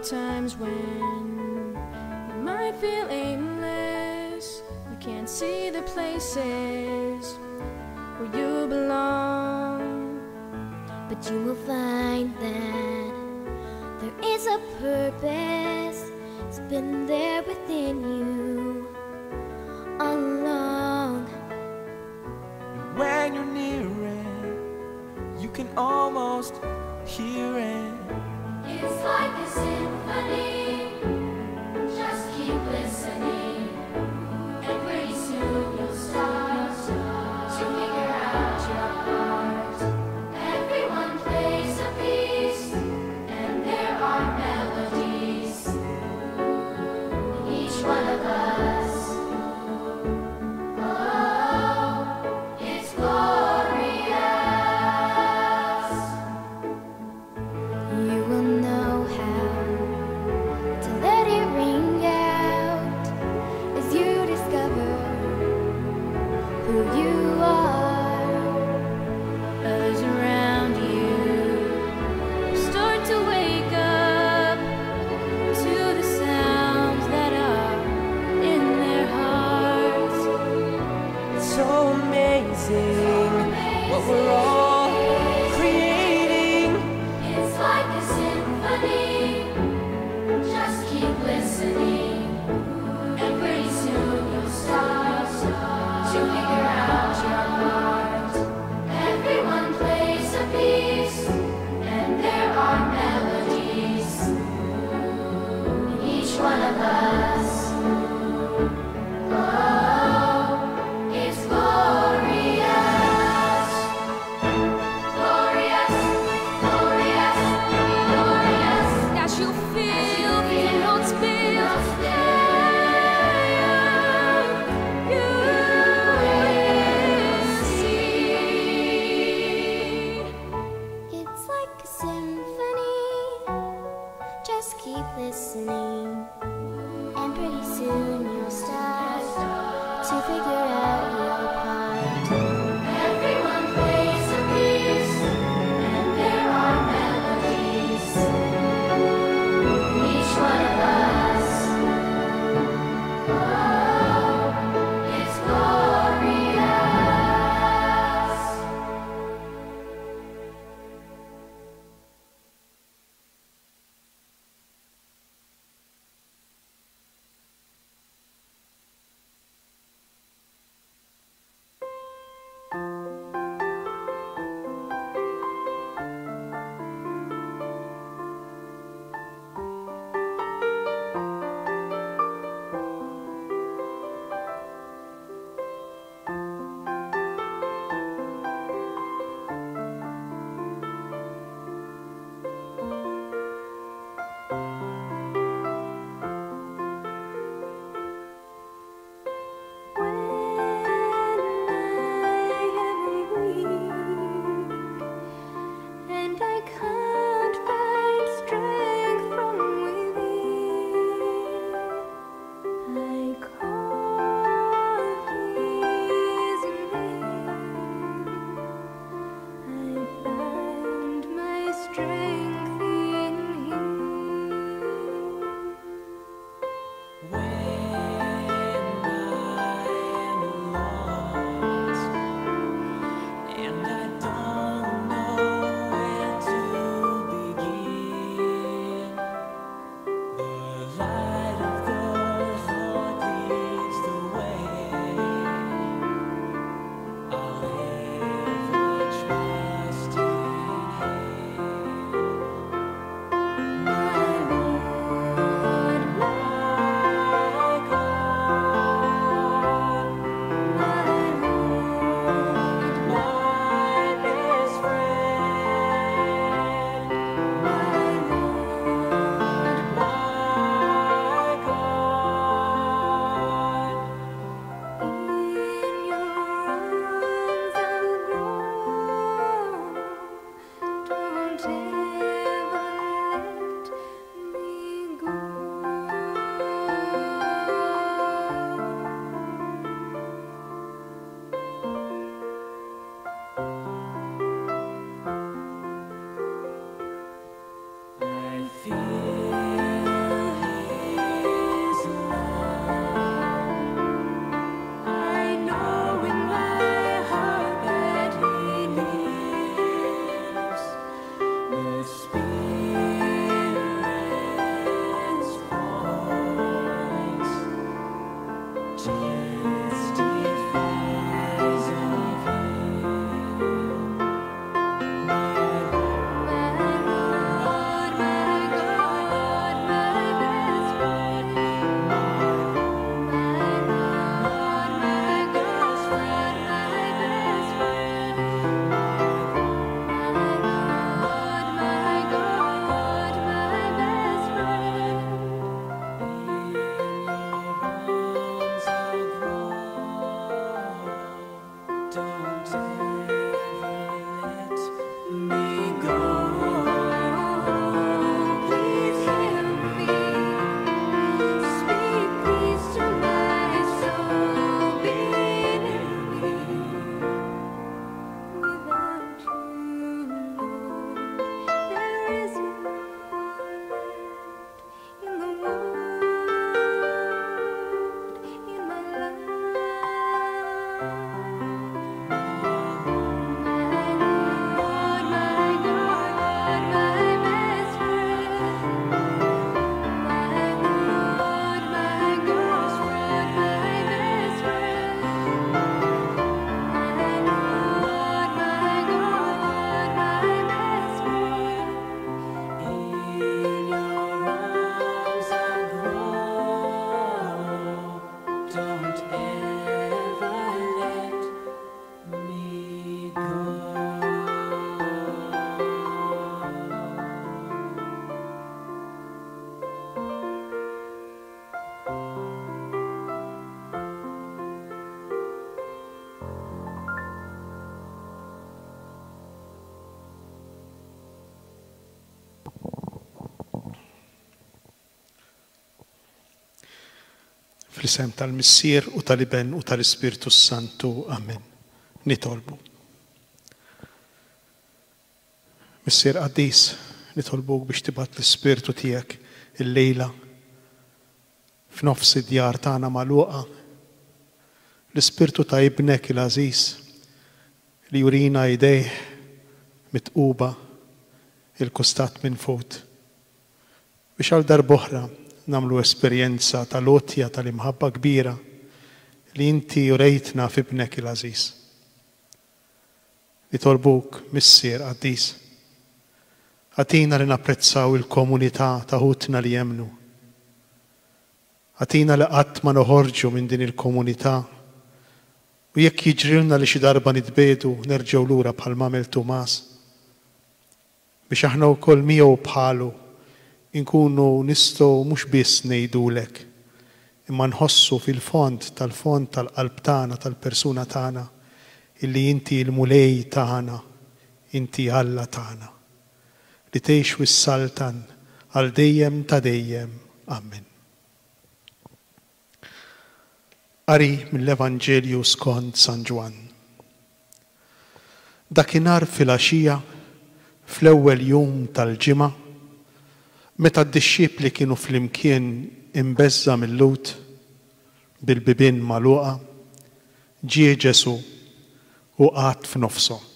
times when you might feel aimless. You can't see the places where you belong, but you will find that there is a purpose. It's been there within you all along. When you're near it, you can almost hear it. It's like a symphony. Just keep listening, and pretty soon you'll start to figure out your part. Everyone plays a piece, and there are melodies in each one of us. Oh, it's glorious. You will know how to let it ring out as you discover who you are. others around you start to wake up to the sounds that are in their hearts. It's so amazing what we're all creating. It's like a symphony. Just keep listening, and pretty soon you'll start to figure out your part. Everyone plays a piece, and there are melodies in each one of us. Oh, it's glorious, glorious, glorious, glorious. As you feel the notes build, you will see. It's like a symphony. Just keep listening, and pretty soon you'll start to figure out your part. Everyone plays a piece, and there are melodies in each one of us. Oh, it's glorious. fl-isem tal-Missier u tal-Iben u tal-Ispirtu Santu. Amen. Nitolbu. Missier Qaddis, nitolbuk biex tibgħat l-Ispirtu tiegħek il-lejla f'nofs id-djar tagħna magħluqa. L-Ispirtu ta' ibnek il-Għażiż li jurina idejh mitquba il-kustat minn fut. Biex għal darb'oħra nagħmlu esperjenza tal-għotja tal-imħabba kbira li inti urejtna f'ibnek il-Għażiż. Nitolbuk, Missier Qaddis, għatina li napprezzaw il-komunità ta' ħutna li jemnu. Għatina li qatt ma noħorġu minn din il-komunità u jekk jiġrilna li xi darba nitbedu nerġgħu lura bħal m'għamel Tumas biex aħna wkoll miegħu bħalu inkunu nistgħu mhux biss ngħidulek imma nħossu fil-fond tal-qalb tagħna tal-persuna tagħna illi inti l-mulej tagħna, inti Alla tagħna li tgħix wis-saltan għal dejjem ta' dejjem. Amen. Qari mill-Evanġelju skont San Ġwan. Dakinhar fil-għaxija fl-ewwel jum tal-ġimgħa meta d-dixxiepli kienu flimkien imbeżza mill-lut bil-bibien magħluqa, ġie Ġesu u qgħad f'nofshom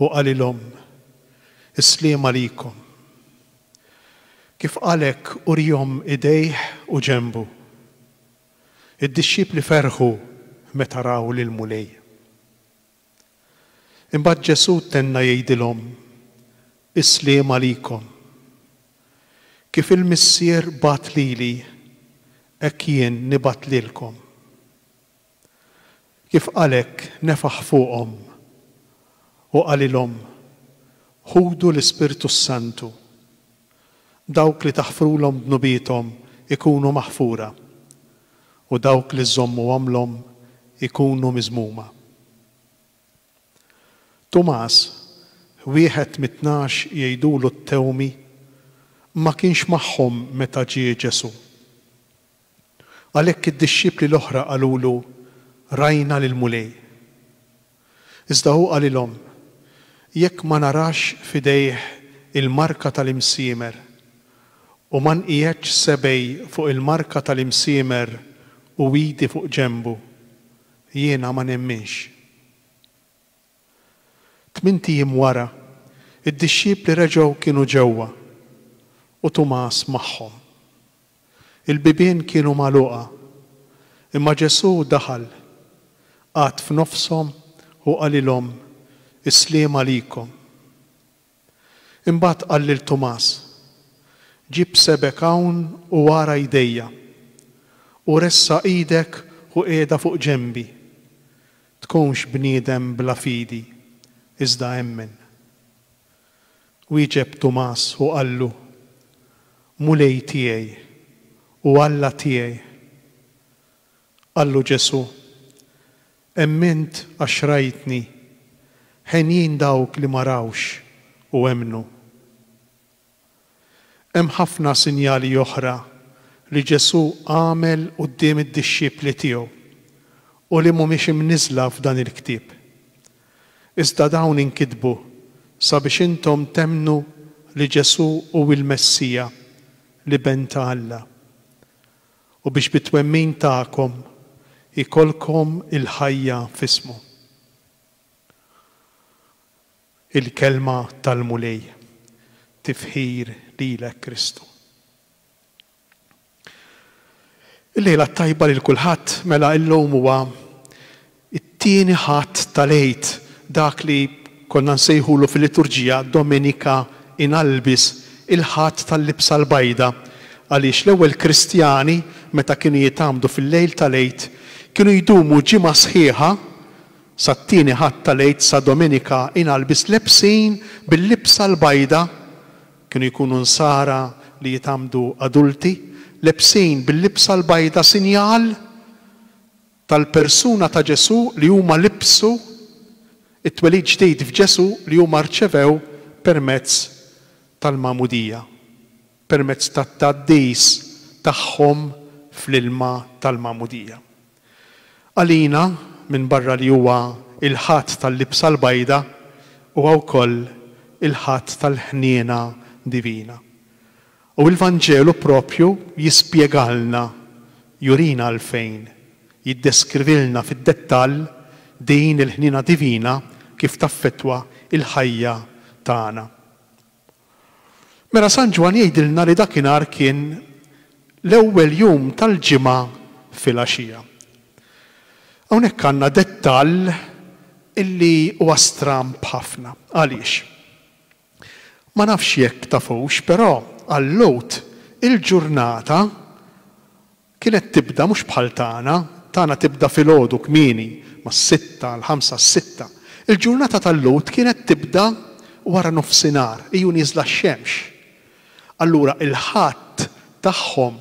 u qalilhom Isliem għalikom. Kif qalek urihom idejh u ġenbu. Id-dixxiepli ferħu meta raw lill-mulej. Imbagħad Ġesu tenna jgħidilhom Isliem għalikom. Kif il-Missier bat lili hekk jien nibgħat lilkom. Kif qalek nefaħ fuqhom u qalilhom ħudu l-Ispirtu Santu. Dawk li taħfrulhom dnubithom ikunu maħfura u dawk li żommuhomlhom ikunu miżmuma. Tumas, wieħed mit-tnax jgħidulu t-tewmi, ma kienx magħhom meta ġie Ġesu. Għalhekk id-dixxiepli l-oħra qalulu rajna lill-mulej. Iżda hu qalilhom jekk ma narax f'idejh il-marka tal-imsiemer u ma nqiegħedx sebej fuq il-marka tal-imsiemer u widi fuq ġenbu, jiena ma nemminx. 8 jiem wara, id-dixxiepli reġgħu kienu ġewwa u Tumas magħhom. Il-bibien kienu magħluqa, imma Ġesu daħal, qgħad f'nofshom u qalilhom Isliem għalikom. Imbagħad qal lil Tumas, ġib sebek hawn u wara jdejja u ressa idek u qiegħda fuq ġenbi. Tkunx bniedem bla fidi, iżda emmen. Wieġeb Tumas u qallu, mulej tiegħi u Alla tiegħi. Qallu Ġesu, emmint għax rajtni, ħenjin dawk li ma rawx u emnu. Hemm ħafna sinjali oħra li Ġesu għamel quddiem id-dixxiepli tiegħu u li mhumiex imniżla f'dan il-ktieb. Iżda dawn inkitbu sabiex intom temnu li Ġesu hu l-Messija li ben ta' Alla u biex bit-twemmin tagħkom ikolkom il-ħajja f'ismu. Il-kelma tal-mulej, tifħir lilek Kristu. Il-lejla tajba lil kulħadd mela illum huwa it-tieni ħadd tal-għid dak li konna nsejħulu fil-liturġija Domenika inalbis il-ħadd tal-libsa l-bajda għaliex l-ewwel Kristjani meta kienu jitgħamdu fil-lejl tal-għid kienu jdumu ġimgħa sħiħa sa-tieni ħadd tal-għid sa Domenika inalbis lebsin bil-libsa l-bajda kienu jkunu nsara li jitgħamdu adulti lebsin bil-libsa l-bajda sinjal tal-persuna ta' Ġesu li huma libsu it-twelid ġdid f'Ġesu li huma rċevew permezz tal-magħmudija, permezz tat-tgħaddis tagħhom fl-ilma tal-Magħmudija. Għalina minn barra li huwa il-ħadd tal-libsa l-bajda huwa wkoll il-ħadd tal-ħniena divina. U l-Vanġelu propju jispjegalna, jurina għalfejn, jiddeskrivilna fid-dettall din il-ħniena divina kif taffettwa il-ħajja tagħna. Mela San Ġwan jgħidilna li dakinhar kien l-ewwel jum tal-ġimgħa fil-għaxija. Hawnhekk għandna dettall illi huwa stramp ħafna. Għaliex? Ma nafx jekk tafux, però għall-Lowt il-ġurnata kienet tibda mhux bħal tagħna tibda filgħodu kmieni mas-6 l-5 s-6. Il-ġurnata tal-Lowt kienet tibda wara nofsinhar, iju nieżla x-xemx. Allura il-ħadd tagħhom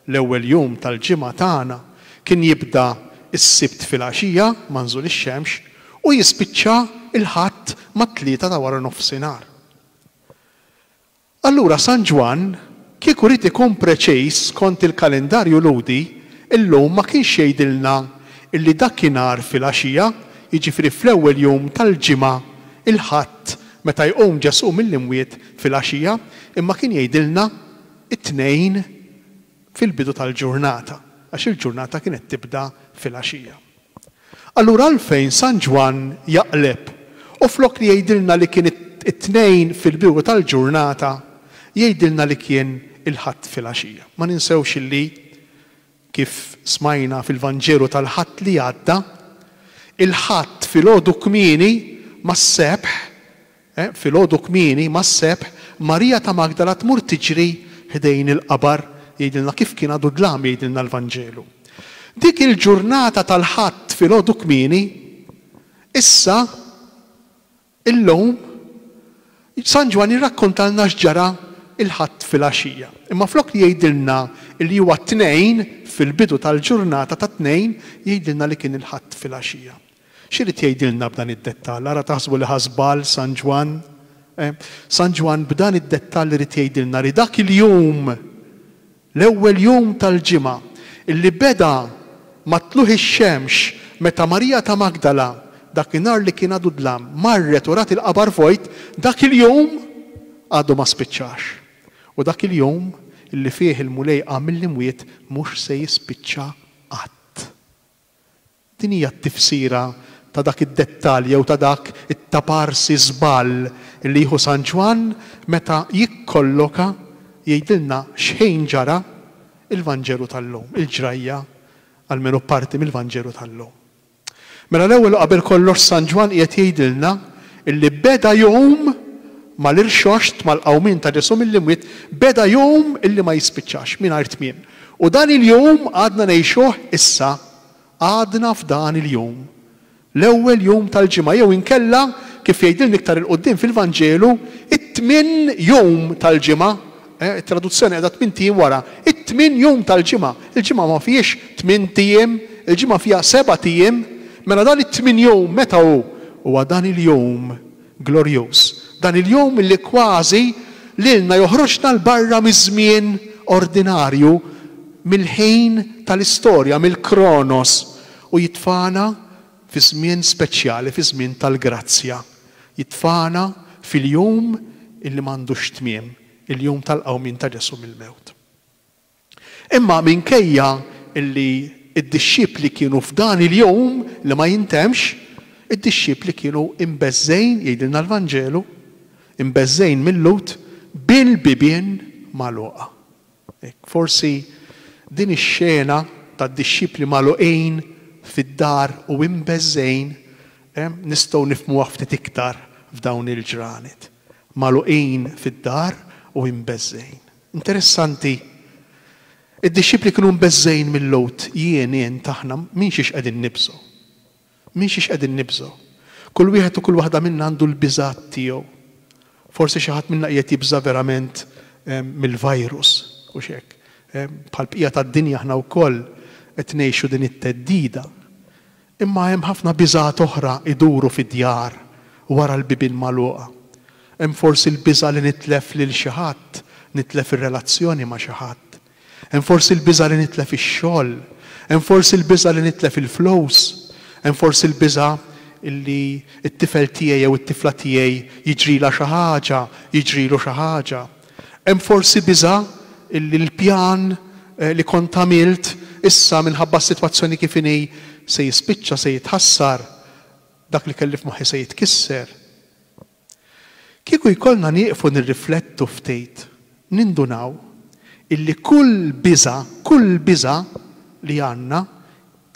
l-ewwel jum tal-ġimgħa tagħna kien jibda is-sibt fil-għaxija ma nżul ix-xemx u jispiċċa il-ħadd mat-tlieta ta' wara nofsinhar. Allura San Ġwan kieku rid ikun preċiż kont il-kalendarju ludi, illum ma kienx jgħidilna illi dakinhar fil-għaxija, jiġifieri fl-ewwel jum tal-ġimgħa il-ħadd meta jqum Ġesu mill-imwiet fil-għaxija, imma kien jgħidilna it-tnejn fil-bidu tal-ġurnata, għax il-ġurnata kienet tibda fil-għaxija. Allura għalfejn San Ġwan jaqleb u flok li jgħidilna li kien it-tnejn fil-bidu tal-ġurnata, jgħidilna li kien il-ħadd fil-għaxija. Ma ninsewx illi kif smajna fil-Vanġelu tal-ħadd li għadda, il-ħadd filgħodu kmieni mas-sebħ, filgħodu kmieni mas-sebħ, Marija ta' Magdala tmur tiġri ħdejn il-qabar, jgħidilna kif kien għadu dlam jgħidilna l-Vanġelu. Dik il-ġurnata tal-ħadd filgħodu kmieni, issa illum San Ġwan jirrakkontalna x'ġara il-ħadd fil-għaxija. Imma flok li jgħidilna li huwa t-tnejn fil-bidu tal-ġurnata ta' tnejn, jgħidilna li kien il-ħadd fil-għaxija. X'irid jgħidilna b'dan id-dettall? Ara taħsbu li ħasbal San Ġwan? San Ġwan b'dan id-dettall irid jgħidilna li dak il-jum, l-ewwel jum tal-ġimgħa, illi beda matluħ ix-xemx meta Marija ta' Magdala dakinhar li kien għadu dlam marret u rat il-qabar vojt, dak il-jum għadu ma spiċċax. U dak il-jum illi fih il-mulejqa mill-imwiet mhux se jispiċċa qatt. Din hija t-tifsira ta' dak id-dettalji jew ta' dak it-taparsi żball illi jieħu San Ġwan meta jikkolloka jgħidilna x'ħejn ġara il-Vanġelu tal-lum, il-ġrajja għalmenu parti mill-Vanġelu tal-lum. Mela l-ewwel qabel kollox San Ġwan qiegħed jgħidilna illi beda jum mal-irxoxt mal-qawmin ta' Ġesu mill-imwiet, beda jum illi ma jispiċċax mingħajr tmiem. U dan il-jum għadna ngħixuh issa, għadna f'dan il-jum. L-ewwel jum tal-ġimgħa jew inkella kif jgħidilni iktar il-qudiem fil-Vanġelu, it-tmien jum tal-ġimgħa, it-traduzzjoni qiegħda 8 tiem wara, it-tmien jum tal-ġimgħa. Il-ġimgħa ma fihiex 8 tiem, il-ġimgħa fiha 7 tiem, mela dan it-tmien jum meta hu? Huwa dan il-jum glorjuż. Dan il-jum li kważi lilna joħroġna l-barra miż-żmien ordinarju, mill-ħin tal-istorja, mill-kronos, u jitfana fi żmien speċjali, fi żmien tal-grazzja. Jitfana fil-jum illi m'għandux tmiem, il-jum tal-qawmin ta' Ġesu mill-mewt. Imma minkejja illi id-dixxipli kienu f'dan il-jum li ma jintemx, id-dixxipli kienu imbeżżejn, jgħidilna l-Vanġelu, imbeżżejn mill-Lut bil-bibien magħluqa. Forsi din ix-xena tad-dixxipli magħluqejn fid-dar u imbeżżejn nistgħu nifhmuha ftit iktar f'dawn il-ġranet. Magħluqejn fid-dar u imbeżżejn. Interessanti. Id-dixxipli kienu mbeżżejn mill-Lut, jien taħna min xiex qegħdin nibżgħu. Min xiex qegħdin nibżgħu. Kull wieħed u kull waħda minna għandu l-biżgħat tiegħu. Forsi xi ħadd minna qiegħed jibża verament mill-virus u x'hekk. Bħal bqija tad-dinja aħna wkoll qed ngħixu din it-teddida. Imma hemm ħafna biżgħat oħra iduru fid-djar wara l-bibien magħluqa. Hemm forsi l-biża' li nitlef lil xi ħadd, nitlef ir-relazzjoni ma' xi ħadd. Hemm forsi l-biża' li nitlef ix-xogħol, hemm forsi l-biża' li nitlef il-flus, hemm forsi l-biża' illi t-tifel tiegħi jew it-tifla tiegħi jiġrila xi ħaġa, jiġrilu xi ħaġa. Hemm forsi biża' illi l-pjan li kont għamilt issa minħabba s-sitwazzjoni kif inhi se jispiċċa, se jitħassar, dak li kelli f'moħħi se jitkisser. Kieku jkollna nieqfu nirriflettu ftit, nindunaw illi kull biża' li għandna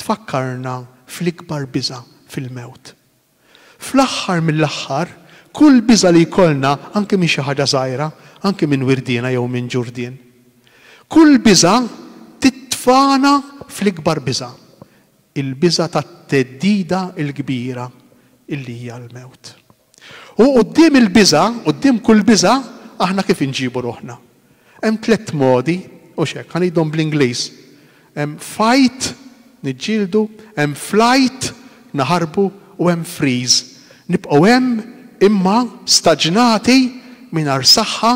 tfakkarna fl-ikbar biża' fil-mewt. Fl-aħħar mill-aħħar, kull biża' li jkollna anke minn xi ħaġa żgħira, anke minn wirdiena jew minn ġurdien. Kull biża' titfana fl-ikbar biża'. Il-biża' tat-teddida l-kbira illi hija l-mewt. U quddiem il-biża', quddiem kull biża', aħna kif inġibu ruħna. Hemm 3 modi, u xek, ħanidhom bl-Ingliż. Hemm fight, niġġieldu, hemm flight, naħarbu, u hemm freeze. Nibqgħu hemm imma staġnati mingħajr saħħa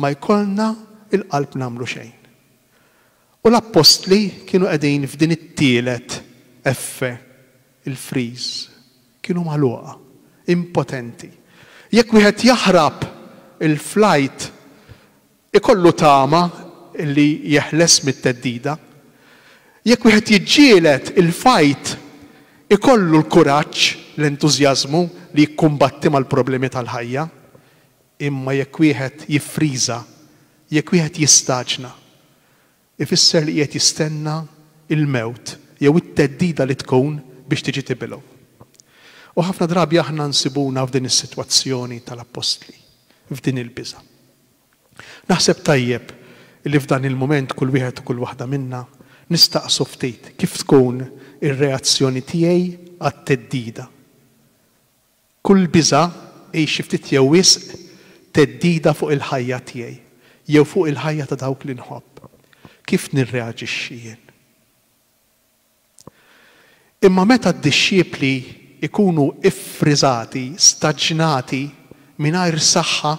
ma jkollna il-qalb nagħmlu xejn. U l-Apostli kienu qegħdin f'din it-tielet effe, il-freeze. Kienu magħluqa, impotenti. Jekk wieħed jaħrab il-flight ikollu tama li jeħles mit-teddida. Jekk wieħed jiġġieled il-fajt ikollu l-kuraġġ, l-entużjażmu li jikkumbatti mal-problemi tal-ħajja. Imma jekk wieħed jiffriża, jekk wieħed jistaġna, ifisser li qiegħed jistenna il-mewt jew it-teddida li tkun biex tiġi tibilgħu. U ħafna drabi aħna nsibuna f'din is-sitwazzjoni tal-Apostli, f'din il-biża'. Naħseb tajjeb li f'dan il-moment kull wieħed u kull waħda minna nistaqsu ftit kif tkun ir-reazzjoni tiegħi għat-teddida. Kull biża' xi ftit jew wisq teddida fuq il-ħajja tiegħi jew fuq il-ħajja ta' dawk li nħobb. Kif nirreaġixxi jien? Imma meta d-disċiepli ikunu iffriżati, staġnati mingħajr saħħa,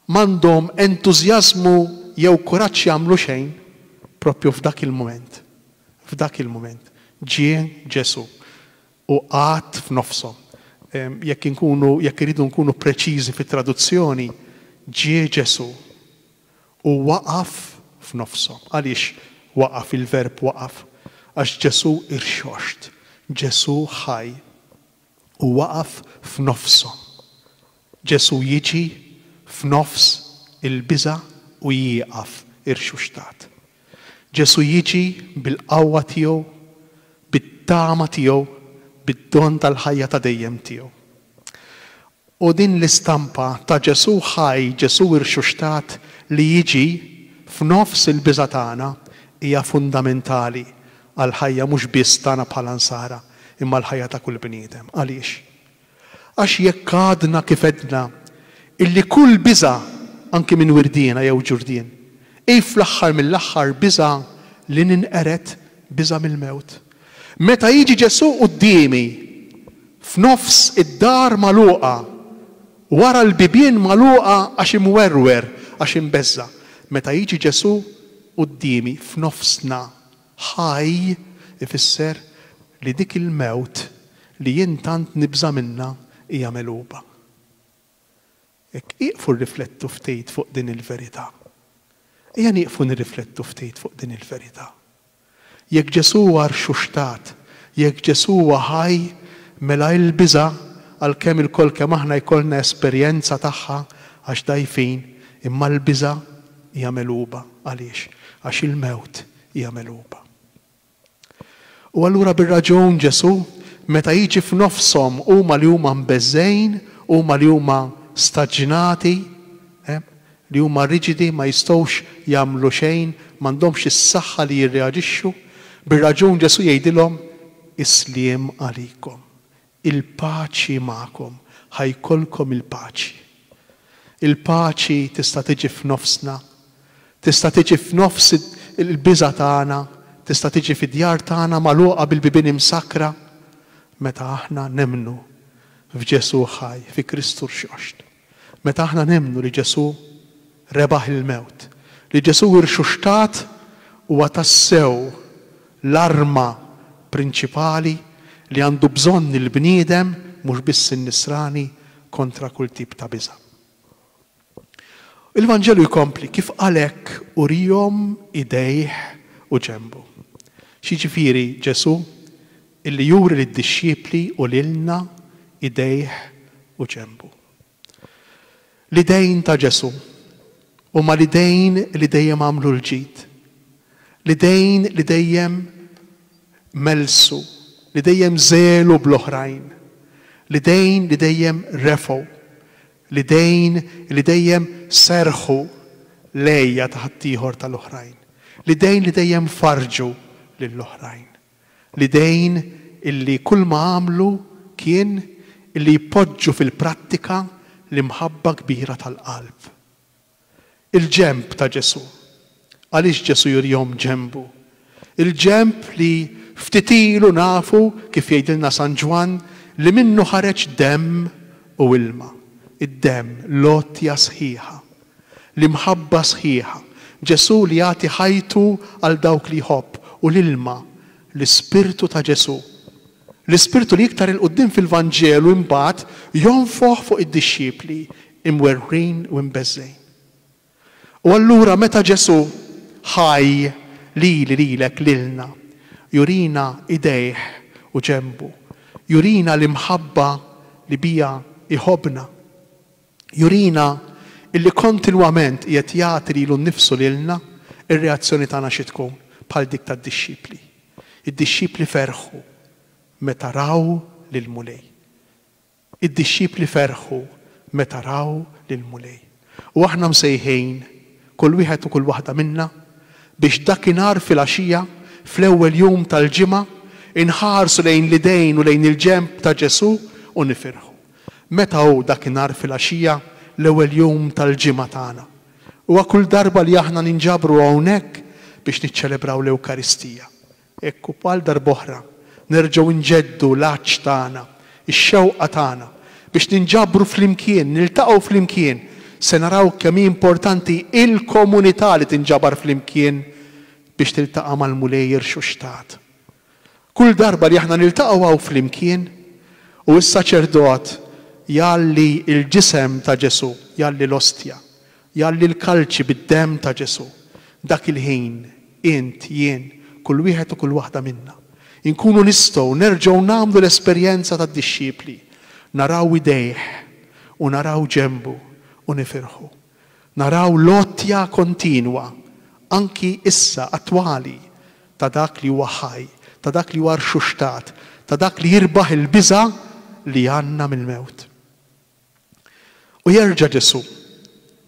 m'għandhom entużjażmu jew kuraġġ jagħmlu xejn, proprju f'dak il-mument. F'dak il-mument ġie Ġesu u qgħad f'nofshom. Jekk iridu nkunu preċiżi fit-traduzzjoni, ġie Ġesu u waqaf f'nofshom. Għaliex waqaf il-verb waqaf? Għax Ġesu irxoxt, Ġesu ħaj u waqaf f'nofshom. Ġesu jiġi f'nofs il-biża' u jieqaf irxuxtat. Ġesu jiġi bil-qawwa tiegħu, bit-tama tiegħu, bid-don tal-ħajja ta' dejjem tiegħu. U din l-istampa ta' Ġesu ħaj, Ġesu irxuxtat li jiġi f'nofs il-biża' tagħna hija fundamentali għal ħajja mhux biss tagħna bħala nsara, imma l-ħajja ta' kull bniedem. Għaliex? Għax jekk għadna kif edna illi kull biża' anke minn wirdiena jew ġurdien, fl-aħħar mill-aħħar biża' li ninqeret biża' mill-mewt. Meta jiġi Ġesu qudiemi f'nofs id-dar magħluqa, wara l-bibien magħluqa għax imwerwer, għax imbeżza. Meta jiġi Ġesu qudiemi f'nofsna ħaj, ifisser li dik il-mewt li jien tant nibża minnha hija megħluba. Jekk iqfu nirriflettu ftit fuq din il-verità. Ejja nieqfu nirriflettu ftit fuq din il-verità. Jekk Ġesu huwa rxuxtat, jekk Ġesu huwa ħaj, mela l-biża' għalkemm il-kol kemm aħna jkollna esperjenza tagħha għax dajfin, imma l-biża' hija megħluba. Għaliex? Għax il-mewt hija megħluba. U allura bir-raġun Ġesu meta jiġi f'nofshom huma li huma mbeżżejn, huma li huma staġnati, li huma riġidi ma jistgħux jagħmlu xejn, m'għandhomx is-saħħa li jirreaġixxu, bir-raġun Ġesu jgħidilhom isliem għalikom, il-paċi magħkom, ħajkolkom il-paċi. Il-paċi tista' tiġi f'nofsna, tista' tiġi f'nofs il-biża' tagħna, tista' tiġi fid-djar tagħna magħluqa bil-bibien imsakra, meta aħna nemnu f'Ġesu ħaj, fi Kristu rxoxt. Meta aħna nemnu li Ġesu rebaħ il-mewt, li Ġesu irxuxtat huwa tassew l-arma prinċipali li għandu bżonn il-bniedem mhux biss in-nisrani kontra kull tip ta' biża'. Il-Vanġelu jkompli kif għalhekk urihom idejh u ġenbu. Xiġifieri Ġesu illi juri lid-dixxiepli u lilna idejh u ġenbu. L-idejn ta' Ġesu huma l-idejn li dejjem għamlu l-ġid. L-idejn li dejjem melsu, li dejjem żelu bl-oħrajn. L-idejn li dejjem refgħu. L-idejn li dejjem serħu lejja ta' ħaddieħor tal-oħrajn. L-idejn li dejjem farġu lill-oħrajn. L-idejn illi kull ma għamlu kien illi jpoġġu fil-prattika l-imħabba kbira tal-qalb. Il-ġenb ta' Ġesu. Għaliex Ġesu jurihom ġenbu? Il-ġenb li ftitilu nafu kif jgħidilna San Ġwan li minnu ħareġ demm u ilma. Id-demm lotja sħiħa, l-imħabba sħiħa. Ġesu li jagħti ħajtu għal dawk li jħobb u l-ilma, l-Ispirtu ta' Ġesu. L-Ispirtu li iktar il-qudiem fil-Vanġelu imbagħad jonfoħ fuq id-dixxiepli imwerrin u imbeżżejn. U allura meta Ġesu ħaj lilek lilna, jurina idejh u ġenbu, jurina l-imħabba li bija iħobna, jurina illi kontinwament qiegħed jagħti lilu nnifsu lilna, ir-reazzjoni tagħna xi tkun bħal dik tad-dixxiepli. Id-dixxiepli ferħu meta raw lil mulej. Id-dixxiepli ferħu meta raw lil mulej. U aħna msejħejn kull wieħed u kull waħda minna biex dakinhar fil-għaxija fl-ewwel jum tal-ġimgħa inħarsu lejn l-idejn u lejn il-ġenb ta' Ġesu u nifirħu. Meta hu dakinhar fil-għaxija l-ewwel jum tal-ġimgħa tagħna. Huwa kull darba li aħna ninġabru hawnhekk biex niċċelebraw l-Ewkaristija. Ekku bħal darb'oħra nerġgħu nġeddu l-għaġġ tagħna, ix-xewqa tagħna biex ninġabru flimkien, niltaqgħu flimkien, se naraw kemm importanti il-komunità li tinġabar flimkien biex tiltaqa' mal-mulejjer xuxtat. Kull darba li aħna niltaqgħu hawn flimkien u s-saċerdot jalli il-ġisem ta' Ġesu, jalli l-ostja, jalli l-kalċi bid-demm ta' Ġesu. Dak il-ħin, int, jien, kull wieħed u kull waħda minna. Inkunu nistgħu nerġgħu nagħmlu l-esperjenza tad-dixxiepli, naraw idejh u naraw ġenbu u nifirħu. Naraw lotja kontinwa, anki issa attwali, ta' dak li huwa ħaj, ta' dak li huwa rxuxtat, ta' dak li jirbaħ il-biża' li għandna mill-mewt. U jerġa' Ġesu,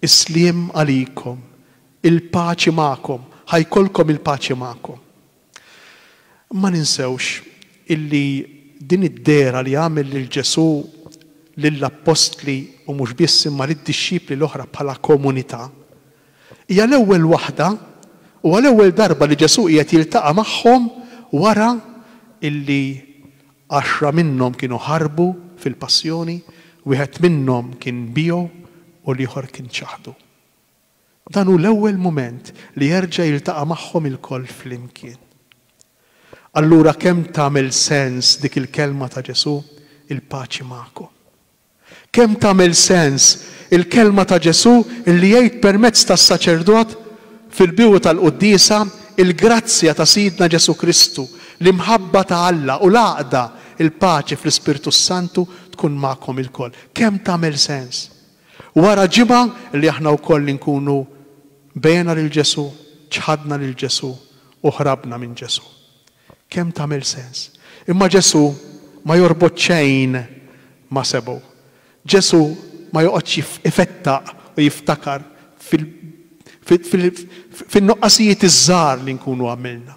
isliem għalikom, il-paċi magħkom, ħajkolkom il-paċi magħkom. Ma ninsewx illi din id-dera li għamel lil Ġesu lill-apostli u mhux biss imma lid-dixxiepli l-oħra bħala komunità hija l-ewwel waħda u l-ewwel darba li Ġesu qiegħed jiltaqa' magħhom wara illi 10 minnhom kienu ħarbu fil-passjoni, wieħed minnhom kien bijew u l-ieħor kien ċaħdu. Dan hu l-ewwel mument li jerġa' jiltaqa' magħhom il-koll flimkien. Allura kemm tagħmel sens dik il-kelma ta' Ġesu, il-paċi magħkom. Kemm tagħmel sens il-kelma ta' Ġesu li jgħid permezz tas-saċerdot fil-bidu tal-Qudiesa il-grazzja ta' Sidna Ġesu Kristu, l-imħabba ta' Alla u l-għaqda il-paċi fl-Ispirtu Santu tkun magħkom il-koll. Kemm tagħmel sens? Wara ġimgħa li aħna wkoll nkunu bejna lil Ġesu, ċħadna lil Ġesu u ħrabna minn Ġesu. Kemm tagħmel sens? Imma Ġesu ma jorbot xejn ma sebgħu. Ġesu ma joqgħodx ifettaq u jiftakar fin-noqqasijiet iż-żgħar li nkunu għamilna.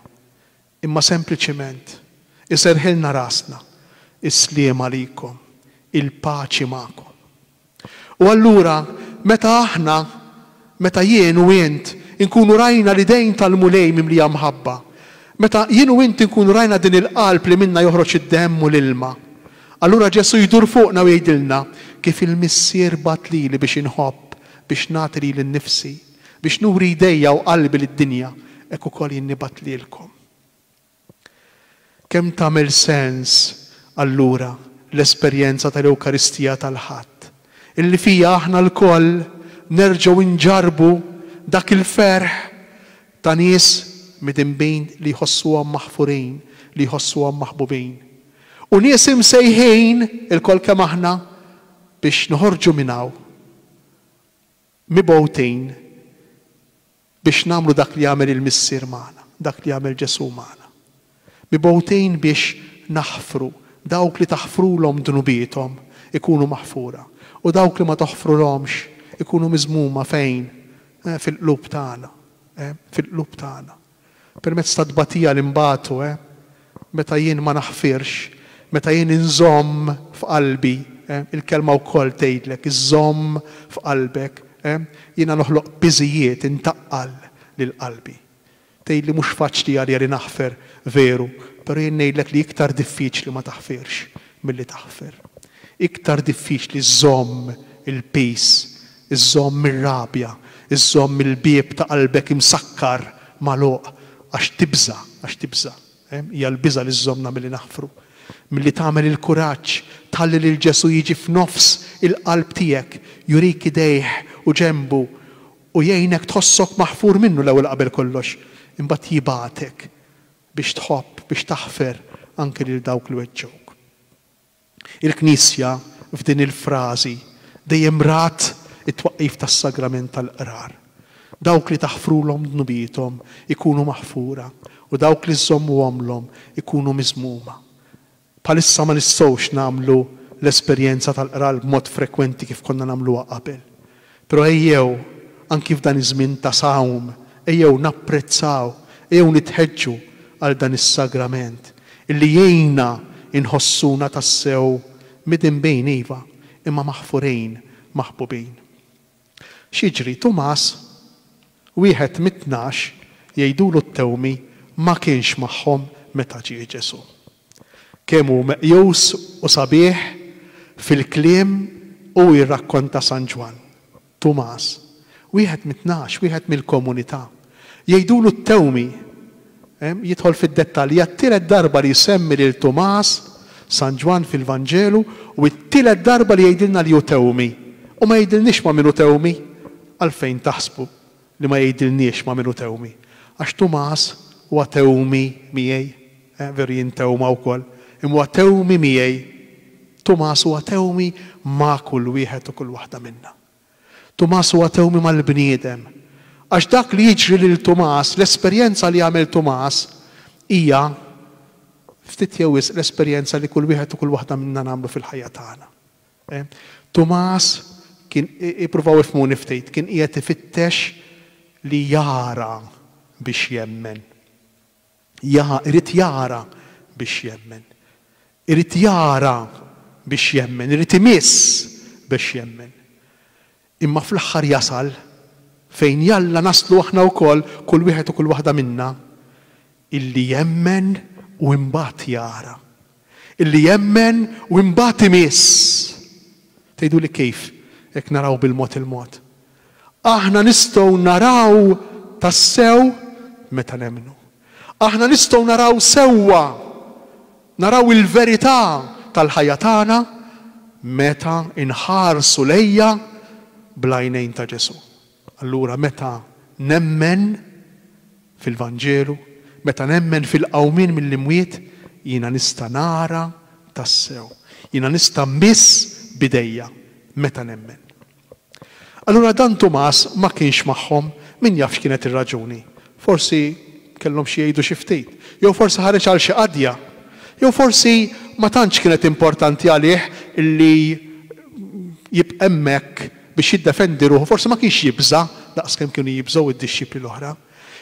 Imma sempliċement iserħilna rasna, isliem għalikom, il-paċi magħkom. U allura meta jien u int inkunu rajna l-idejn tal-mulej mimlija mħabba, meta jien u int inkunu rajna din il-qalb li minna joħroġ id-demm u l-ilma, allura Ġesu jdur fuqna u jgħidilna kif il-missier bat lili biex inħobb, biex nagħti lili nnifsi, biex nuri idejja u qalbi lid-dinja, hekk ukoll jien nibat lilkom. Kemm tagħmel sens allura l-esperjenza tal-Ewkaristija tal-ħadd, illi fija aħna lkoll nerġgħu nġarbu dak il-ferħ ta' nies midinbejn li jħossuhom maħfurin, li jħossuhom maħbubin. U nies imsejħin il-kol kemm aħna biex noħorġu minn hawn mibgħutejn biex nagħmlu dak li jagħmel il-Missier magħna, dak li jagħmel Ġesu magħna. Mibgħutejn biex naħfru dawk li taħfrulhom dnubietom ikunu maħfura u dawk li ma taħfrulhomx ikunu miżmuma fejn? Fil-qlub tagħna, fil-qlub tagħna. Permezz ta' tbatija li mbagħtu, meta jien ma naħfirx, meta jien inżomm f'qalbi, il-kelma wkoll tgħidlek, iżomm f'qalbek, jiena noħloq biżijiet intaqqal lil qalbi. Tgħidli mhux faċli għalija li naħfer veru, però jien ngħidlek li iktar diffiċli ma taħfirx milli taħfer. Iktar diffiċli żomm il-peace, iżomm ir-rabja, iżomm il-bieb ta' qalbek imsakkar magħluq għax tibża. Hija l-biża li żommna milli naħfru. Milli tagħmel il-kuraġġ tħalli lil Ġesu jiġi f'nofs il-qalb tiegħek, jurik idejh u ġenbu u jgħinek tħossok maħfur minnu l-ewwel qabel kollox, imbagħad jibgħatek biex tħobb, biex taħfer anke lil dawk li weġġewk. Il-Knisja f'din il-frażi dejjem rat it-twaqqif tas-sagrament tal-qrar. Dawk li taħfrulhom dnubietom ikunu maħfura u dawk li żommuhomlhom ikunu miżmuma. Bħalissa ma nistgħux nagħmlu l-esperjenza tal-qrar b'mod frekwenti kif konna nagħmluha qabel. Però ejjew anki f'dan iż-żmien ta' sawm, ejjew napprezzaw, ejjew nitħeġġu għal dan is-sagrament illi jgħinna inħossuna tassew midinbejn iva imma maħfurejn, maħbubin. Xiġri Tumas, wieħed mit-12 jgħidulu t-tewmi ma kienx magħhom meta ġie Ġesu. Kemm hu meqjus u sabiħ fil-kliem u jirrakkonta San Ġwan. Tumas, wieħed mit-12, wieħed mill-komunità. Jgħidulu t-tewmi, jidħol fid-dettalji, t-tielet darba li jsemmi lil Tumas San Ġwan fil-Vanġelu u t-tielet darba li jgħidilna li hu tewmi. U ma jgħidilniex ma minnu tewmi, għalfejn taħsbu li ma jgħidilniex ma minnu tewmi. Għax Tumas huwa tewmi miegħi, veru jien tewma wkoll, imma tewmi miegħi. Tumas huwa tewmi ma' kull wieħed u kull waħda minna. Tumas huwa tewmi mal-bniedem. Għax dak li jiġri lil Tumas, l-esperjenza li għamel Tumas hija ftit jew l-esperjenza li kull wieħed u kull waħda minna nagħmlu fil-ħajja tagħna. Tumas kien ippruvaw ifhmuni ftit, kien qiegħed ifittex li jara biex jemmen. Irid jara biex jemmen. Irid jara biex jemmen, irid imiss biex jemmen. Imma fl-aħħar jasal fejn jalla naslu aħna wkoll kull wieħed u kull waħda minna illi jemmen u imbagħad jara. Illi jemmen u imbagħad imiss. Tgħidu li kif hekk naraw bil-mod il-mod. Aħna nistgħu naraw tassew meta nemmnu. Aħna nistgħu naraw sewwa, naraw il-verità tal-ħajja tagħna meta inħarsu lejja bl-għajnejn ta' Ġesu. Allura meta nemmen fil-Vanġelu, meta nemmen fil-qawmin mill-imwiet, jiena nista' nara tassew. Jiena nista' miss bidejja meta nemmen. Allura dan Tumas ma kienx magħhom, min jaf x'kienet ir-raġuni. Forsi kellhom xi jgħidu xi ftit, jew forsi ħareġ għal xi qadja, jew forsi ma tantx kienet importanti għalih illi jibqa' hemmhekk biex jiddefendi ruħu, forsi ma kienx jibża daqskemm kienu jibżgħu id-dixxipli l-oħra.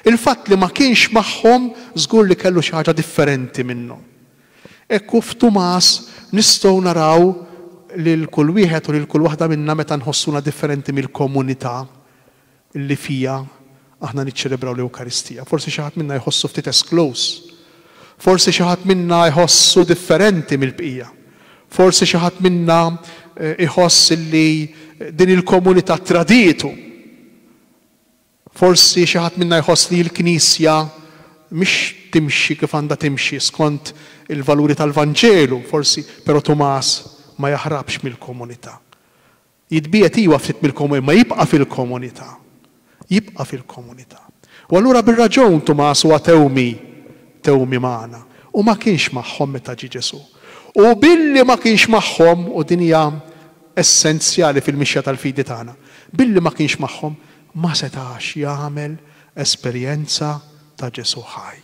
Il-fatt li ma kienx magħhom żgur li kellu xi ħaġa differenti minnhom. Ekku f'Tumas nistgħu naraw lil kull wieħed u lil kull waħda minna meta nħossuna differenti mill-komunità li fija aħna niċċelebraw l-Ewkaristija. Forsi xi ħadd minna jħossu ftit esclose. Forsi xi ħadd minna jħossu differenti mill-bqija. Forsi xi ħadd minna iħoss li din il-komunità traditu. Forsi xi ħadd minna jħoss li l-Knisja mhix timxi kif għandha timxi skont il-valuri tal-Vanġelu, forsi, però Tumas ma jaħrabx mill-komunità. Jitbiet iwa ftit mill-komunità, ma jibqa' fil-komunità. Jibqa' fil-komunità. U allura bir-raġun Tumas huwa tewmi magħna. U ma kienx magħhom meta ġie Ġesu. U billi ma kienx magħhom, u din hija essenzjali fil-mixja tal-fidi tagħna, billi ma kienx magħhom ma setax jagħmel esperjenza ta' Ġesu ħaj.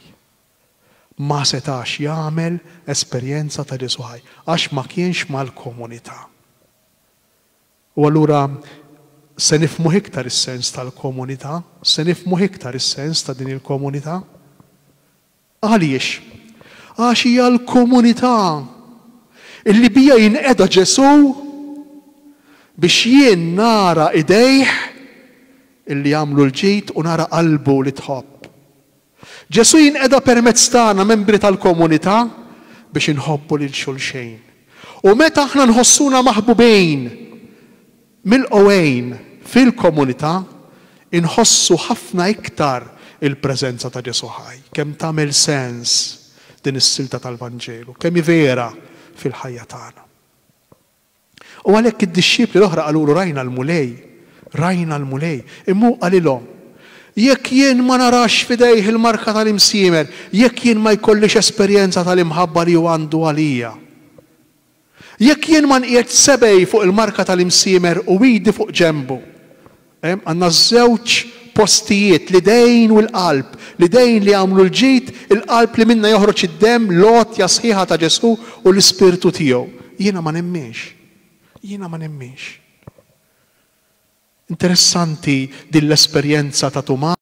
Ma setax jagħmel esperjenza ta' Ġesu ħaj għax ma kienx mal-komunità. U allura se nifhmu iktar is-sens tal-komunità, se nifhmu iktar is-sens ta' din il-komunità. Għaliex? Għax hija l-komunità illi bija jinqeda Ġesu biex jien nara idejh illi jagħmlu l-ġid u nara qalbu li tħobb. Ġesu jinqeda permezz tagħna membri tal-komunità biex inħobbu lil xulxejn. U meta aħna nħossuna maħbubejn mill-qowejn fil-komunità, inħossu ħafna iktar il-preżenza ta' Ġesu ħaj. Kemm tagħmel sens din is-silta tal-Vanġelu, kemm hi vera fil-ħajja tagħna. U għalhekk id-dixxipli l-oħra qalulu rajna l-mulej, immu qalilhom, jekk jien ma narax fidejh il-marka tal-imsiemer, jekk jien ma jkollix esperjenza tal-imħabba li għandu għalija. Jekk jien ma nqiegħed sebej fuq il-marka tal-imsiemer u widi fuq ġembu. Għandna żewġ postijiet l-idejn u l-qalb, l-idejn li għamlu l-ġid, il-qalb li minna joħroġ id-dem, lotja sħiħa ta' Ġesu u l-ispirtu tiegħu. Jiena ma nemminx. Interessanti din l-esperjenza ta' Tumas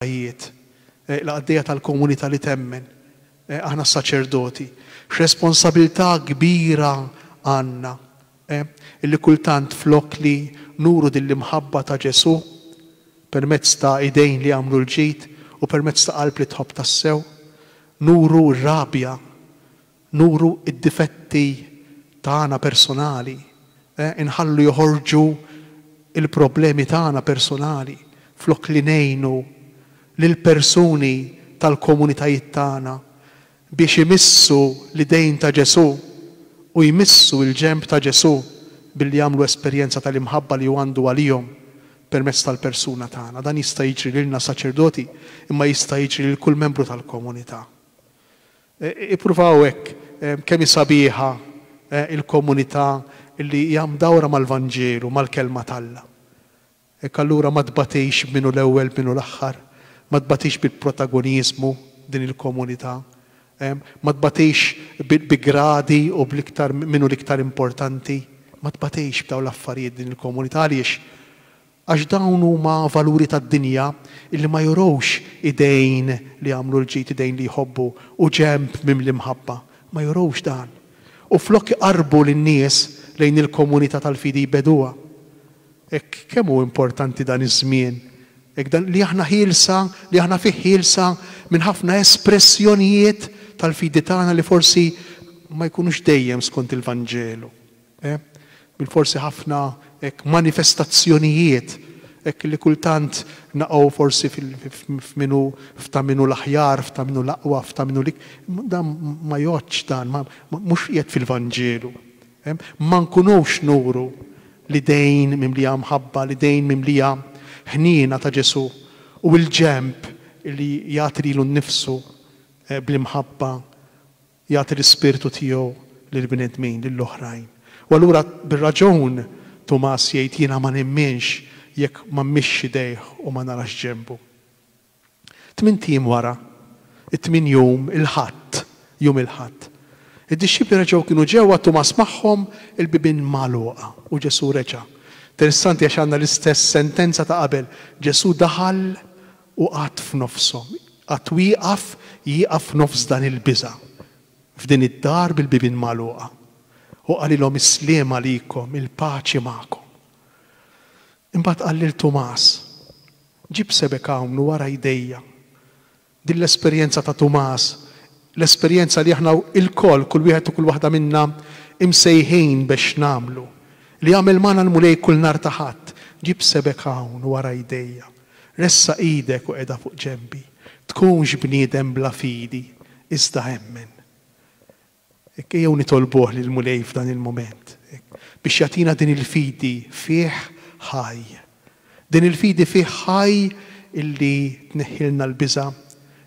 l-għaddejja tal-komunità li temmen, aħna s-saċerdoti, x'responsabilità kbira għandna, illi kultant flok li nuru din l-imħabba ta' Ġesu permezz ta' idejn li għamlu l-ġid u permezz ta' qalb li tħobb tassew, nuru r-rabja, nuru id-difetti tagħna personali, inħallu joħorġu il-problemi tagħna personali, flok li ngħinu lill-persuni tal-komunitajiet tagħna biex imissu l-idejn ta' Ġesu u jmissu l-ġemb ta' Ġesu billi jagħmlu esperjenza tal-imħabba li għandu għalihom permezz tal-persuna tagħna. Dan jista' jiġri lilna saċerdoti, imma jista' jiġri lil kull membru tal-komunità. Ippruvaw hekk kemm sabiħa il-komunità illi hija mdawra mal-Vanġelu, mal-kelma talla. Hekk allura ma tbatix minnu l-ewwel minnu l-aħħar, ma tbatix bil-protagonizmu din il-komunità, ma tbatix bi-gradi u bl-iktar minnu l-iktar importanti, ma tbatix b'dawn l-affarijiet din il-komunità għax dawn huma valuri tad-dinja illi ma jorowx idejn li għamlu l-ġid, idejn li jħobbu u ġemb mim l-imħabba, ma jorowx dan. U flok qarbu lin-nies lejn il-komunità tal-fidi jbeduha. Hekk kemm hu importanti dan iż-żmien, hekk dan li aħna ħielsa, li aħna fih ħielsa minn ħafna espressjonijiet tal-fidi tagħna li forsi ma jkunux dejjem skont il-Vanġelu. Bil-forsi ħafna manifestazzjonijiet li kultant naqgħu forsi f'ta' minu l-aħjar, f'ta' minu l-aqwa, f'ta' minu dan ma joċ dan, mhux qiegħed fil-Vanġelu. Ma nkunux nuru li dejn mimlija mħabba, li dejn mimlija ħnina ta' Ġesu u l-ġemb li jagħti lilu nnifsu bl-imħabba, jagħti l-ispirtu tiegħu lill-bnedmin, lill-oħrajn. U allura bir-raġun Tumas jgħid jiena ma nemminx jekk ma mmixxi idejh u ma narax ġembu. 8 tim wara, 8 jum il-Ħadd, jum il-Ħadd. Id-dixxipli reġgħu kienu ġewwa Tumas magħhom il-bibien magħluqa u Ġesu reġa'. Interessanti għax għandna l-istess sentenza ta' qabel. Ġesu daħal u qatt f'nofshom. Qatt jieqaf f'nofs dan il-biża' f'din id-dar bil-bibien magħluqa. U qalilhom is-sliem għalikom, il-paċi magħkom. Imbagħad qal lil Tumas, ġib sebek hawn wara jdejja. Din l-esperjenza ta' Tumas, l-esperjenza li aħna il-koll, kull wieħed u kull waħda minna imsejħin biex nagħmlu. Li jagħmel magħna l-mulej kull nhar ta' Ħadd, ġib sebek hawn wara jdejja. ressa idek u qiegħda fuq ġenbi. Tkunx bniedem bla fidi, iżda emmen. Ejjew nitolbuh lil Mulej f'dan il-moment biex jagħtina din il-fidi fih ħaj. Din il-fidi fih ħaj illi tneħħilna l-biża,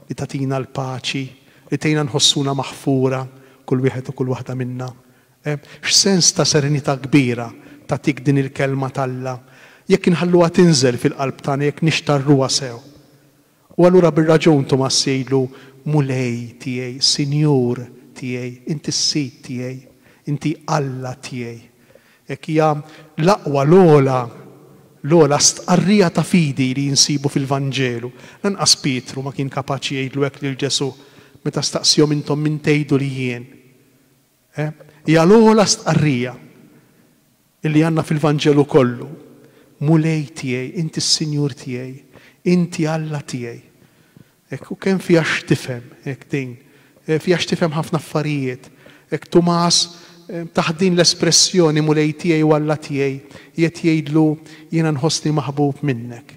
li tagħtina l-paċi, li tgħinna nħossuna maħfura kull wieħed u kull waħda minna. X'sens ta' serenità kbira tagħtik din il-kelma talla jekk inħalluha tinżel fil-qalb tagħna jekk nixtarruha sew. U allura bir-raġun Tomas jgħidlu Mulej tiegħi, Sinjur tiegħi, inti s-Sid tiegħi, inti Alla tiegħi. Jekk hija l-aqwa l-ogħla stqarrija ta' fidi li jinsibu fil-Vanġelu. Lanqas Pietru ma kien kapaċi jgħidlu hekk lil Ġesu meta staqsihom intom min tgħidu li jien. Hija l-ogħla stqarrija illi għandna fil-Vanġelu kollu. Mulej tiegħi, inti s-Sinjur tiegħi, inti Alla tiegħi. U kemm fiha x'tifhem hekk din, fiha x'tifhem ħafna affarijiet. Hekk Tumas taħdin l-espressjoni Mulej tiegħi u Alla tiegħi qiegħed jgħidlu jiena nħossni maħbub minnek.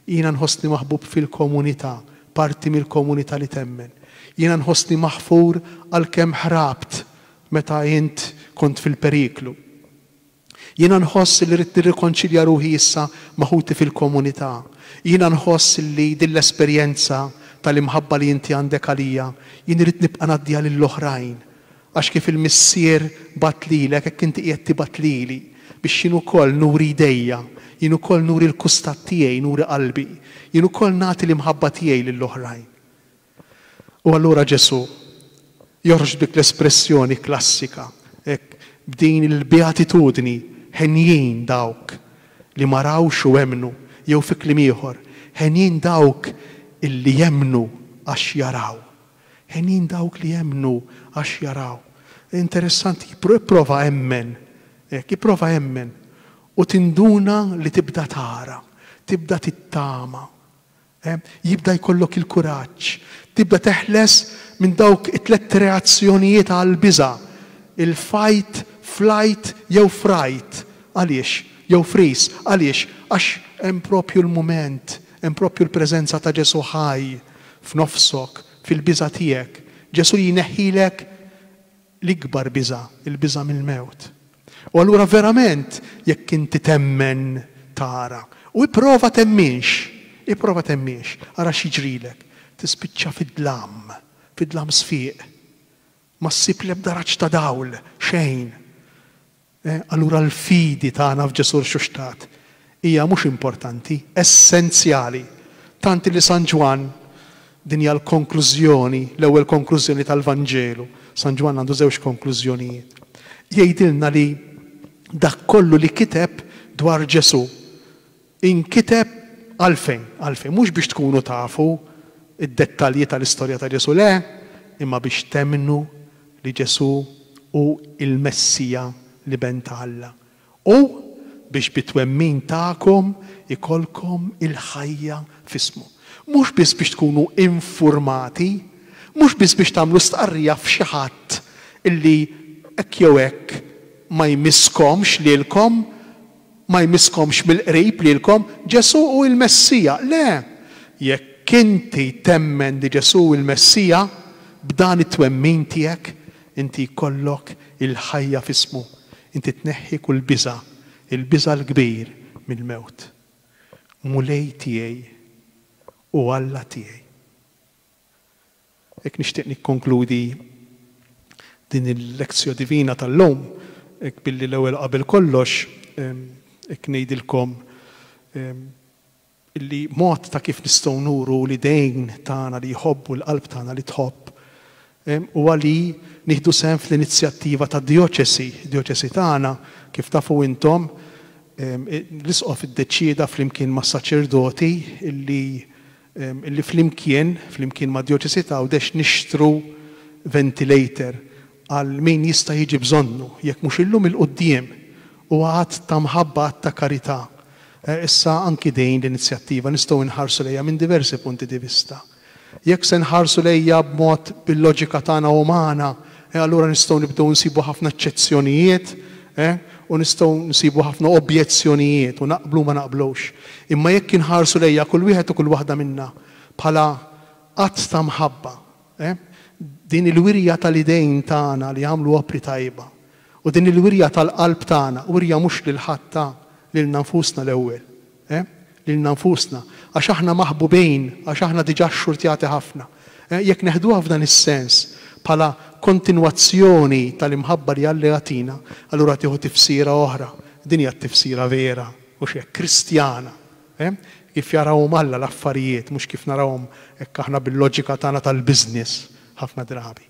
Jiena nħossni maħbub fil-komunità, parti mill-komunità li temmen. Jiena nħossni maħfur għalkemm ħrabt meta int kont fil-periklu. Jiena nħoss li rrid nirrikonċilja ruħi issa maħuti fil-komunità. Jiena nħoss li din l-esperjenza tal-imħabba li inti għandek għalija, jien irid nibqa' ngħaddiha lill-oħrajn. Għax kif il-missier batlilek, hekk inti qiegħed tibatlili biex jien ukoll nuri idejja, jien ukoll nuri l-kustat tiegħi, nuri qalbi, jien ukoll nagħti l-imħabba tiegħi lill-oħrajn. U allura Ġesu joħroġ dik l-espressjoni klassika, b'din il-beatitudni ħenjin dawk li ma rawx u jemnu, jew fi kliem ieħor, ħenjin dawk illi jemnu għax jaraw. Ħenjin dawk li jemnu għax jaraw. Interessanti, jipprova emmen, jipprova emmen, u tinduna li tibda tara, tibda tittama, jibda jkollok il-kuraġġ, tibda teħles minn dawk it-tlet reazzjonijiet għal-biża, il-fight, flight, jew fright, għaliex, jew freeze, għaliex, għax hemm propju l-mument, hemm propju l-preżenza ta' Ġesu ħaj f'nofsok, fil-biża tiegħek. Ġesu jneħħilek l-ikbar biża, il-biża mill-mewt. U allura verament jekk inti temmen tara. U ipprova temminx, ara x'jiġrilek. Tispiċċa fid-dlam sfiq. Ma ssib l-ebda raġġ ta' dawl, xejn. Allura l-fidi tagħna f'Ġesu x'xtat hija mhux importanti, essenzjali. Tanti li San Ġwan din hija l-konklużjoni, l-ewwel konklużjoni tal-Vanġelu. San Ġwan għandu żewġ konklużjonijiet. Jgħidilna li dak kollu li kiteb dwar Ġesu inkiteb għalfejn, mhux biex tkunu tafu id-dettalji tal-istorja ta' Ġesu, le, imma biex temnu li Ġesu u il-Messija li ben ta' Alla. U biex bitwemmin tagħkom ikolkom il-ħajja f'ismu. Mhux biss biex tkunu informati, mhux biss biex tagħmlu stqarrija f'xi ħadd illi hekk jew hekk ma jmisskomx lilkom, ma jmisskomx mill-qrib lilkom Ġesu u l-Messija. Le, jekk inti temmen li Ġesu u l-Messija, b'dan it-twemmin tiegħek inti jkollok il-ħajja f'ismu. Inti tneħħi kull biża, il-biża l-kbir mill-mewt. Mulej tiegħi u Alla tiegħi. Hekk nixtieq nikkonkludi din il-lezzjoni divina tal-lum, hekk billi l-ewwel qabel kollox hekk ngħidilkom illi mod ta' kif nistgħu nuru l-idejn tagħna li jħobbu l-qalb tagħna li tħobb huwa li nieħdu sehem fl-inizjattiva tad-dijoċesi tagħna kif tafu intom l-isqof iddeċieda flimkien mas saċerdoti illi flimkien ma' dijoċesi ta' dex nixtru ventilator għal min jista' jiġi bżonnu jekk mhux illum il-qudiem u għad ta' mħabba ta' karità. Issa anki dejn l-inizjattiva nistgħu nħarsu lejha minn diversi punti di vista. Jekk se nħarsu lejha b'mod bil-loġika tagħna umana, allura nistgħu nibdew nsibu ħafna eċċezzjonijiet u nistgħu nsibu ħafna objezzjonijiet u naqblu ma naqblux. Imma jekk inħarsu lejja kull wieħed u kull waħda minna bħala qatt ta' mħabba, din il-wirja tal-idejn tagħna li jagħmlu opri tajba u din il-wirja tal-qalb tagħna, wirja mhux lil ħadd lilna nfusna l-ewwel, lilna nfusna għax aħna maħbubejn, għax aħna diġà xxurtjati ħafna. Jekk neħduha f'dan is-sens bħala kontinwazzjoni tal-imħabba li Alla jagħtina, allura tieħu tifsira oħra. Din hija t-tifsira vera u xi kristjana. Kif jarawhom Alla l-affarijiet, mhux kif narawhom hekk aħna bil-loġika tagħna tal-business ħafna drabi.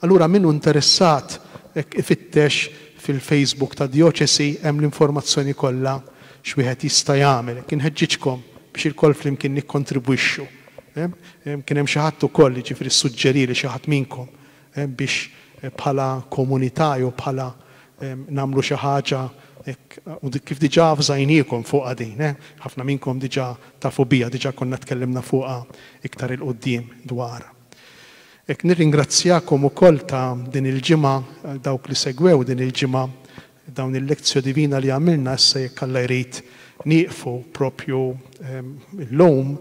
Allura minnu interessat ifittex fil-Facebook ta' Dioċesi hemm l-informazzjoni kollha x'wieħed jista' jagħmel. Kien ħeġġiġkom biex il-koll flimkien nikkontribwixxu. Kien hemm xi ħadd ukoll jiġifieri suġġerili xi ħadd minkom biex bħala komunità jew bħala nagħmlu xi ħaġa u kif diġà fżajniekom fuqha din, ħafna minnkom diġà tafu biha, diġà konna tkellimna fuqha iktar il-qudiem dwarha. Nirringrazzjakom ukoll ta' din il-ġimgħa dawk li segwew din il-ġimgħa dawn il-lezzjoni divina li għamilna issa jekk Alla jrid nieqfu propju l-lum,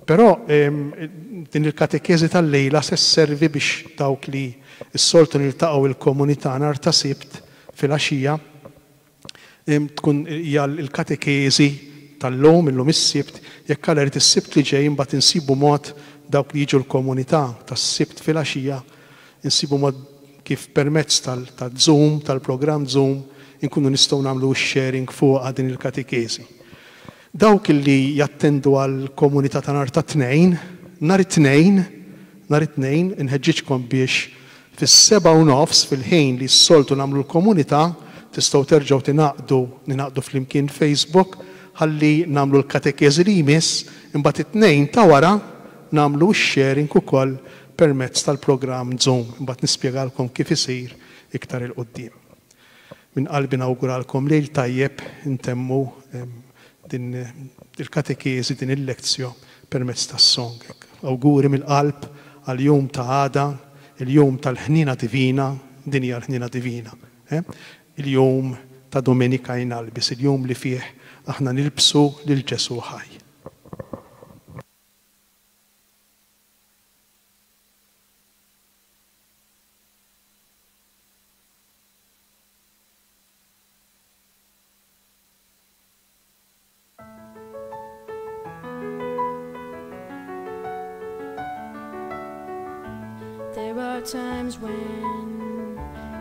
però din il-katekesi tal-lejla se sservi biex dawk li s-soltu niltaqgħu il-komunità nhar ta' Sibt fil-għaxija tkun hija l-katekesi tal-lum illum is-Sibt, jekk Alla jrid is-Sibt li ġej imbagħad insibu mod dawk li jiġu l-komunità tas-Sibt fil-għaxija, insibu mod kif permezz tal-Zoom, tal-programm Zoom, inkunu nistgħu nagħmlu sharing fuq din il-katekesi. Dawk li jattendu għall-komunità ta' nhar ta' Tnejn, nhar it-Tnejn inħeġġiġkom biex fis-7:30 fil-ħin li s-soltu nagħmlu l-komunità tistgħu terġgħu ninaqdu flimkien Facebook ħalli nagħmlu l-katekesi li jmiss imbagħad it-tnejn ta' wara nagħmlu x-sharing ukoll permezz tal-programm Zoom. Imbagħad nispjegalkom kif isir iktar il-qudiem. Min qalbi nawguralkom lejl tajjeb intemmu din il-katekesi, din il-lezzjon permezz tas-song. Awguri mill-qalb għal-jum ta' għada, il-jum tal-ħnina divina, din hija l-ħnina divina. Il-jum ta' Domenika Jnalbis, il-jum li fih aħna nilbsu lil Ġesu ħaj. There are times when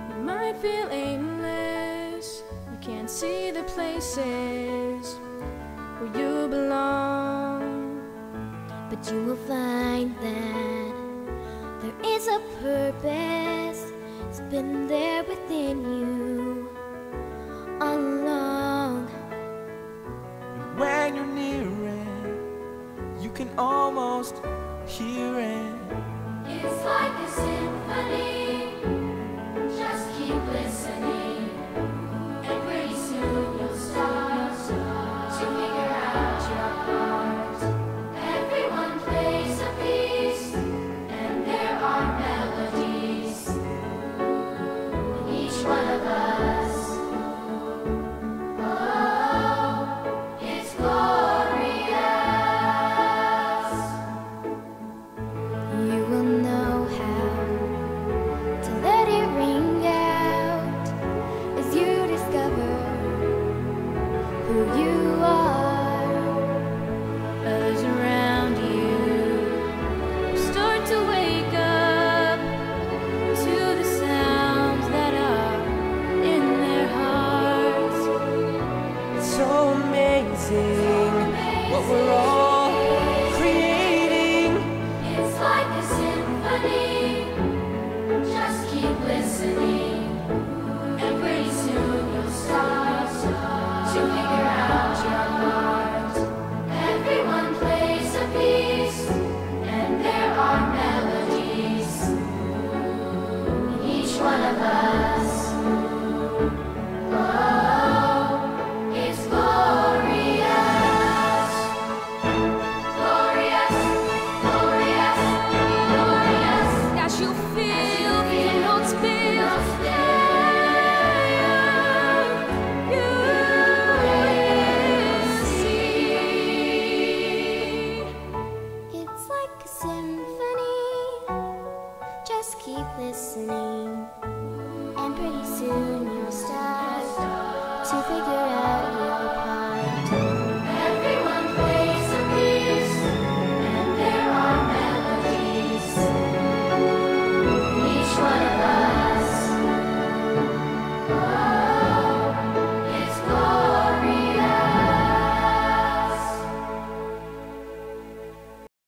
you might feel aimless. You can't see the places where you belong. But you will find that there is a purpose. It's been there within you all along. When you're near it, you can almost hear it. It's like a symphony. Just keep listening, and pretty soon you'll start to figure out your part. Everyone plays a piece, and there are melodies in each one of us. Oh, it's glorious. You will know how to let it ring out as you discover who you are. Others around you start to wake up to the sounds that are in their hearts. It's so amazing what we're all creating. It's like a symphony. Just keep listening, and pretty soon you'll start to figure out your part. Everyone plays a piece, and there are melodies in each one of us. Oh, it's glorious, glorious, glorious, glorious. As you feel the notes build listening.